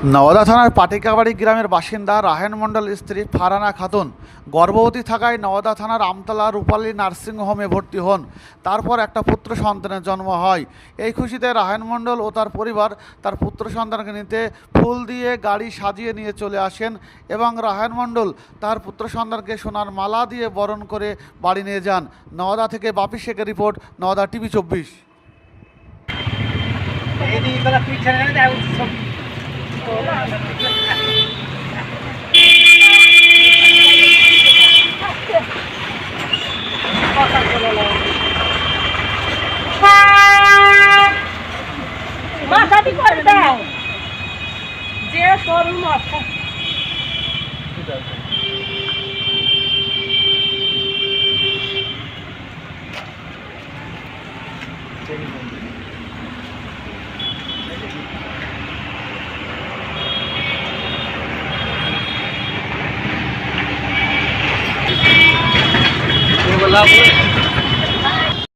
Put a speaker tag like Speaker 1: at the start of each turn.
Speaker 1: নওদা থানার পাটিকাবাড়ি গ্রামের বাসিন্দা রাহেন মণ্ডল স্ত্রী ফারহানা খাতুন গর্ভবতী থাকায় নওদা থানার আমতলা রূপালী নার্সিংহোমে ভর্তি হন। তারপর একটা পুত্র সন্তানের জন্ম হয়। এই খুশিতে রাহেন মণ্ডল ও তার পরিবার তার পুত্র সন্তানকে নিতে ফুল দিয়ে গাড়ি সাজিয়ে নিয়ে চলে আসেন এবং রাহেন মণ্ডল তার পুত্র সন্তানকে সোনার মালা দিয়ে বরণ করে বাড়ি নিয়ে যান। নওদা থেকে বাপি শেখের রিপোর্ট, নওদা টিভি 24।
Speaker 2: মাথাটি করে দাও যে সরু মাথা
Speaker 3: बोला